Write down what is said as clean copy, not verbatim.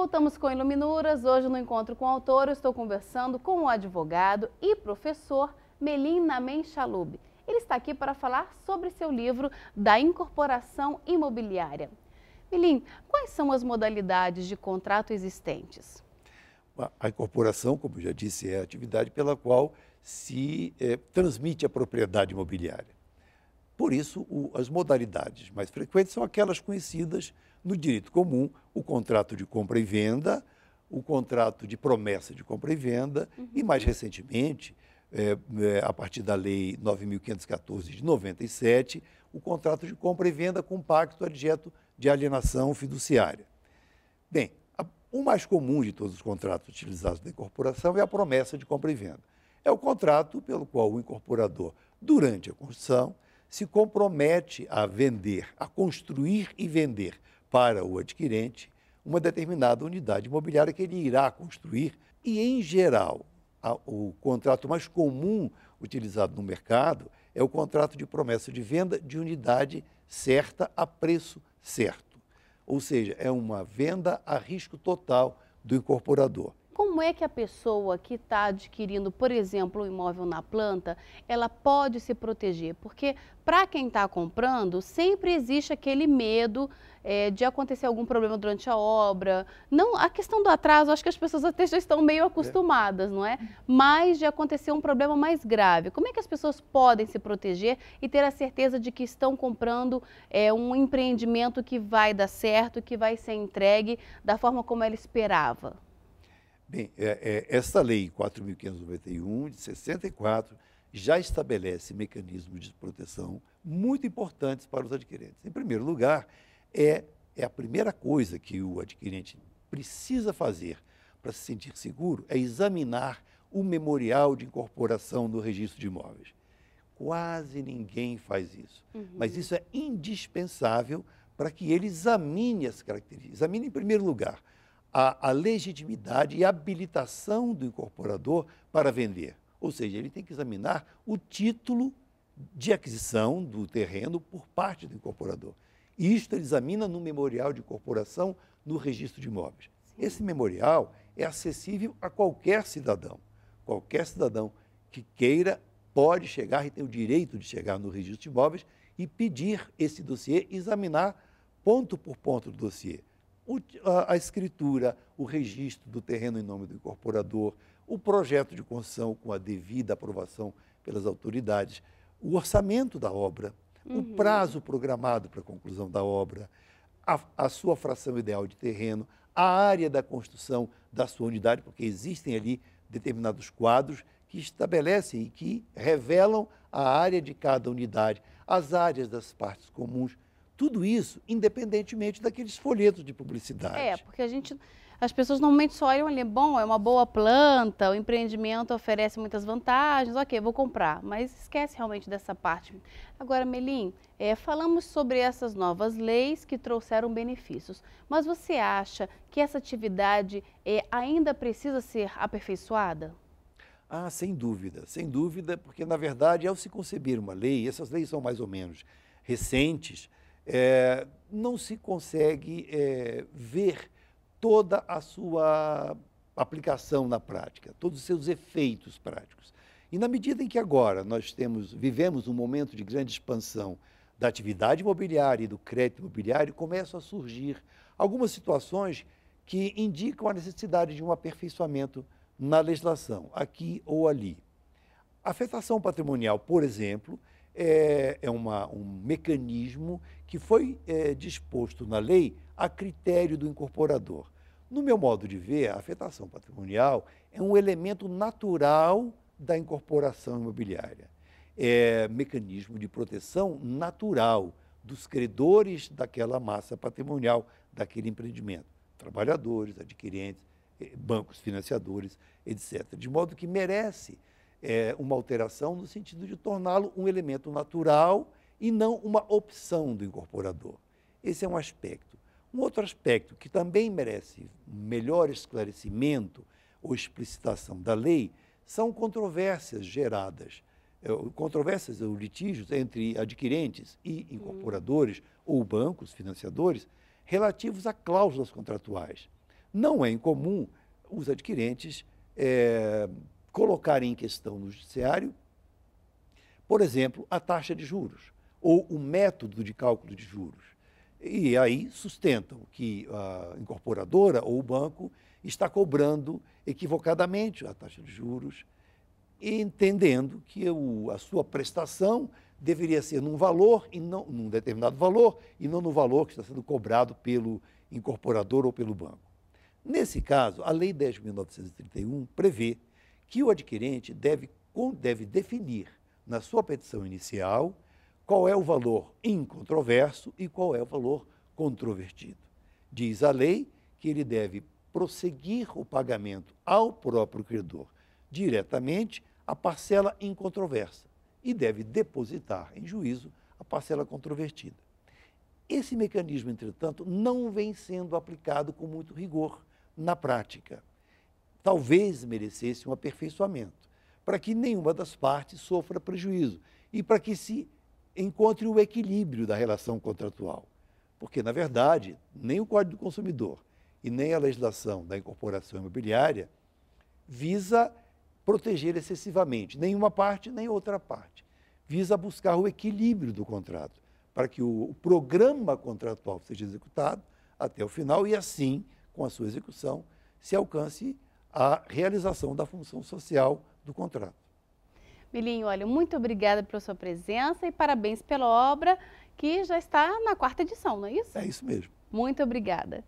Voltamos com Iluminuras. Hoje, no Encontro com o Autor, eu estou conversando com o advogado e professor Melim Namen Chalub. Ele está aqui para falar sobre seu livro da incorporação imobiliária. Melim, quais são as modalidades de contrato existentes? A incorporação, como eu já disse, é a atividade pela qual se transmite a propriedade imobiliária. Por isso, as modalidades mais frequentes são aquelas conhecidas no direito comum: o contrato de compra e venda, o contrato de promessa de compra e venda e, mais recentemente, a partir da Lei 9.514 de 97, o contrato de compra e venda com pacto adjeto de alienação fiduciária. Bem, o mais comum de todos os contratos utilizados na incorporação é a promessa de compra e venda. É o contrato pelo qual o incorporador, durante a construção, se compromete a vender, a construir e vender para o adquirente uma determinada unidade imobiliária que ele irá construir e, em geral, o contrato mais comum utilizado no mercado é o contrato de promessa de venda de unidade certa a preço certo. Ou seja, é uma venda a risco total do incorporador. Como é que a pessoa que está adquirindo, por exemplo, um imóvel na planta, ela pode se proteger? Porque para quem está comprando, sempre existe aquele medo de acontecer algum problema durante a obra. Não, a questão do atraso, acho que as pessoas até já estão meio acostumadas, não é? Mas de acontecer um problema mais grave. Como é que as pessoas podem se proteger e ter a certeza de que estão comprando um empreendimento que vai dar certo, que vai ser entregue da forma como ela esperava? Bem, esta lei 4.591, de 64, já estabelece mecanismos de proteção muito importantes para os adquirentes. Em primeiro lugar, é a primeira coisa que o adquirente precisa fazer para se sentir seguro é examinar o memorial de incorporação no registro de imóveis. Quase ninguém faz isso, mas isso é indispensável para que ele examine as características. Examine, em primeiro lugar, a legitimidade e habilitação do incorporador para vender. Ou seja, ele tem que examinar o título de aquisição do terreno por parte do incorporador. E isto ele examina no memorial de incorporação no registro de imóveis. Esse memorial é acessível a qualquer cidadão. Qualquer cidadão que queira pode chegar e tem o direito de chegar no registro de imóveis e pedir esse dossiê, examinar ponto por ponto do dossiê. A escritura, o registro do terreno em nome do incorporador, o projeto de construção com a devida aprovação pelas autoridades, o orçamento da obra, o prazo programado para a conclusão da obra, a sua fração ideal de terreno, a área da construção da sua unidade, porque existem ali determinados quadros que estabelecem e que revelam a área de cada unidade, as áreas das partes comuns. Tudo isso, independentemente daqueles folhetos de publicidade. Porque as pessoas normalmente só olham ali, bom, é uma boa planta, o empreendimento oferece muitas vantagens, ok, vou comprar, mas esquece realmente dessa parte. Agora, Melim, falamos sobre essas novas leis que trouxeram benefícios, mas você acha que essa atividade ainda precisa ser aperfeiçoada? Ah, sem dúvida, porque, na verdade, ao se conceber uma lei, essas leis são mais ou menos recentes, não se consegue ver toda a sua aplicação na prática, todos os seus efeitos práticos. E na medida em que agora nós vivemos um momento de grande expansão da atividade imobiliária e do crédito imobiliário, começam a surgir algumas situações que indicam a necessidade de um aperfeiçoamento na legislação, aqui ou ali. A afetação patrimonial, por exemplo, é um mecanismo que foi disposto na lei a critério do incorporador. No meu modo de ver, a afetação patrimonial é um elemento natural da incorporação imobiliária. É mecanismo de proteção natural dos credores daquela massa patrimonial, daquele empreendimento. Trabalhadores, adquirentes, bancos financiadores, etc. De modo que merece uma alteração no sentido de torná-lo um elemento natural e não uma opção do incorporador. Esse é um aspecto. Um outro aspecto que também merece melhor esclarecimento ou explicitação da lei são controvérsias geradas, controvérsias ou litígios entre adquirentes e incorporadores ou bancos financiadores relativos a cláusulas contratuais. Não é incomum os adquirentes colocarem em questão no judiciário, por exemplo, a taxa de juros ou o método de cálculo de juros. E aí sustentam que a incorporadora ou o banco está cobrando equivocadamente a taxa de juros, entendendo que a sua prestação deveria ser num valor e não num determinado valor e não no valor que está sendo cobrado pelo incorporador ou pelo banco. Nesse caso, a Lei 10.931 prevê que o adquirente deve definir na sua petição inicial qual é o valor incontroverso e qual é o valor controvertido. Diz a lei que ele deve prosseguir o pagamento ao próprio credor diretamente a parcela incontroversa e deve depositar em juízo a parcela controvertida. Esse mecanismo, entretanto, não vem sendo aplicado com muito rigor na prática. Talvez merecesse um aperfeiçoamento, para que nenhuma das partes sofra prejuízo e para que se encontre o equilíbrio da relação contratual. Porque, na verdade, nem o Código do Consumidor e nem a legislação da incorporação imobiliária visa proteger excessivamente nenhuma parte nem outra parte. Visa buscar o equilíbrio do contrato, para que o programa contratual seja executado até o final e, assim, com a sua execução, se alcance a realização da função social do contrato. Milinho, olha, muito obrigada pela sua presença e parabéns pela obra que já está na 4ª edição, não é isso? É isso mesmo. Muito obrigada.